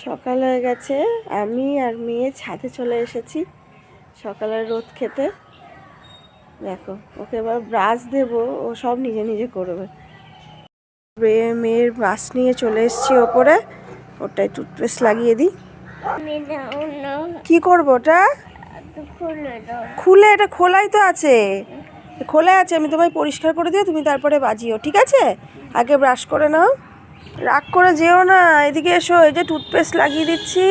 সকাল হয়ে গেছে, আমি আর মেয়ে ছাদে চলে এসেছি সকালের রোদ খেতে। দেখো ওকে এবার ব্রাশ দেবো, ও সব নিজে নিজে করবে। মেয়ের ব্রাশ নিয়ে চলে এসেছি ওপরে, ওটাই টুথপেস্ট লাগিয়ে দিই। কি করবো ওটা? খুলে, এটা খোলাই তো আছে, খোলা আছে। আমি তোমায় পরিষ্কার করে দিও, তুমি তারপরে বাজিও, ঠিক আছে? আগে ব্রাশ করে নাও, রাগ করে যেও না। এদিকে এসো, এই যে টুথপেস্ট লাগিয়ে দিচ্ছি,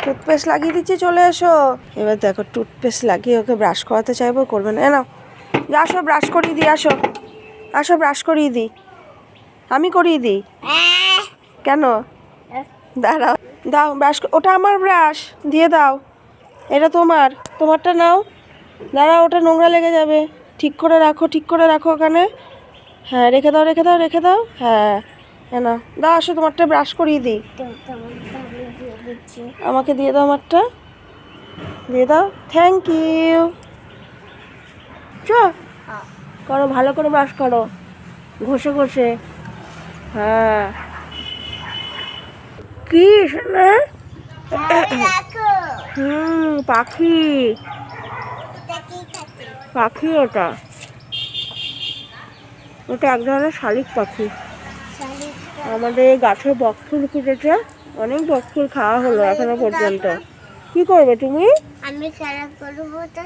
টুথপেস্ট লাগিয়ে দিচ্ছি, চলে এসো। এবার দেখো টুথপেস্ট লাগিয়ে ওকে ব্রাশ করাতে চাইবো, করবে না। নাও আসো, ব্রাশ করিয়ে দিই, আসো আসো, ব্রাশ করিয়ে দিই, আমি করিয়ে দিই। কেন? দাঁড়াও, দাও ব্রাশ, ওটা আমার ব্রাশ, দিয়ে দাও। এটা তোমার, তোমারটা নাও। দাঁড়াও, ওটা নোংরা লেগে যাবে, ঠিক করে রাখো, ঠিক করে রাখো ওখানে। হ্যাঁ, রেখে দাও, রেখে দাও, রেখে দাও। হ্যাঁ না, দাও আসো, তোমারটা ব্রাশ করিয়ে দিই। আমাকে দিয়ে দাও, আমারটা দিয়ে দাও, থ্যাংক ইউ। চ করো, ভালো করে ব্রাশ করো, ঘষে ঘষে। হ্যাঁ, কি শোনা? পাখি, পাখি ওটা, ওটা এক ধরনের শালিক পাখি। আমাদের গাছে বকফুল ফুটেছে, অনেক বকফুল খাওয়া হলো এখনো পর্যন্ত। কি করবে তুমি? আমি খেলা করবো তো।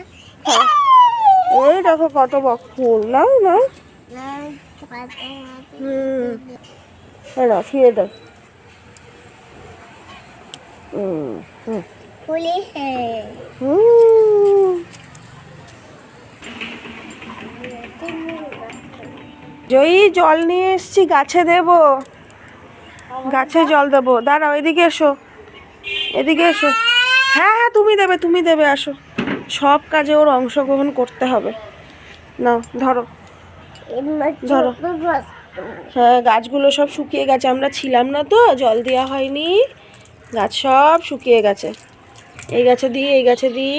এই দেখো কত বকফুল, নাও নাও। ফিরে দাও। জয়ী, জল নিয়ে এসছি, গাছে দেবো, গাছে জল দেবো। দাঁড়াও, এদিকে এসো, এদিকে এসো। হ্যাঁ হ্যাঁ, তুমি দেবে, তুমি দেবে, আসো। সব কাজে ওর অংশগ্রহণ করতে হবে। নাও ধরো, ধরো। হ্যাঁ, গাছগুলো সব শুকিয়ে গেছে, আমরা ছিলাম না তো, জল দেওয়া হয়নি, গাছ সব শুকিয়ে গেছে। এই গাছে দিই, এই গাছে দিই।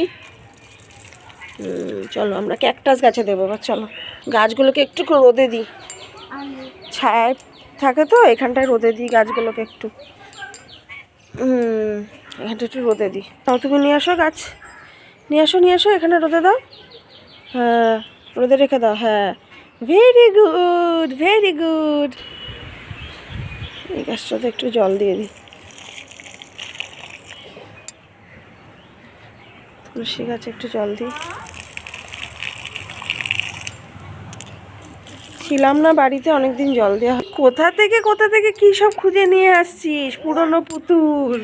চলো আমরা ক্যাকটাস গাছে দেবো এবার, চলো। গাছগুলোকে একটু রোদে দিই, ছায়ায় থাকে তো, এখানটায় রোদে দিই গাছগুলোকে একটু। এখানটা একটু রোদে দিই। তাও তুমি নিয়ে আসো গাছ, নিয়ে আসো, নিয়ে আসো, এখানে রোদে দাও। হ্যাঁ, রোদে রেখে দাও। হ্যাঁ, ভেরি গুড, ভেরি গুড। এই গাছটাতে একটু জল দিয়ে দিই, তুলসী গাছে একটু জল দিই। ছিলাম না বাড়িতে, অনেকদিন জল দেওয়া। কোথা থেকে কোথা থেকে কী সব খুঁজে নিয়ে আসছিস, পুরনো পুতুল।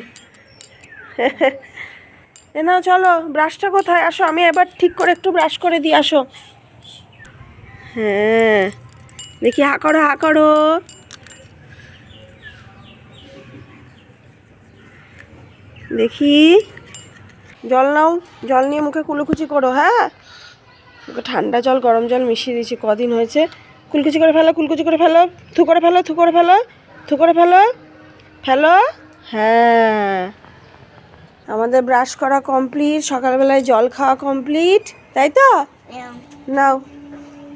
এ নাও, চলো। ব্রাশটা কোথায়? আসো, আমি এবার ঠিক করে একটু ব্রাশ করে দিই, আসো। হ্যাঁ, দেখি, হা করো, হা করো। দেখি, জল নাও, জল নিয়ে মুখে কুলুকুচি করো। হ্যাঁ, মুখে ঠান্ডা জল গরম জল মিশিয়ে দিয়েছি, কদিন হয়েছে। কুলকুচি করে ফেলো, কুলকুচি করে ফেলো, থু করে ফেলো, থু করে ফেলো, থু করে ফেলো, ফেলো। হ্যাঁ, আমাদের ব্রাশ করা কমপ্লিট, সকালবেলায় জল খাওয়া কমপ্লিট, তাই তো? নাও,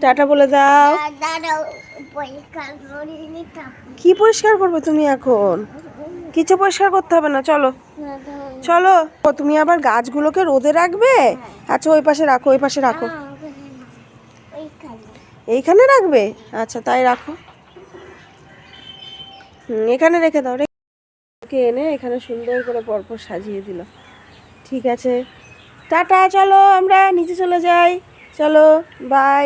টাটা বলে দাও। কি পরিষ্কার করবে তুমি এখন? কিছু পরিষ্কার করতে হবে না, চলো চলো। তুমি আবার গাছগুলোকে রোদে রাখবে? আচ্ছা, ওই পাশে রাখো, ওই পাশে রাখো। এইখানে রাখবে? আচ্ছা, তাই রাখো। এখানে রেখে দাও। রেখে এনে এখানে সুন্দর করে পরপর সাজিয়ে দিল। ঠিক আছে, টাটা, চলো আমরা নিচে চলে যাই, চলো, বাই।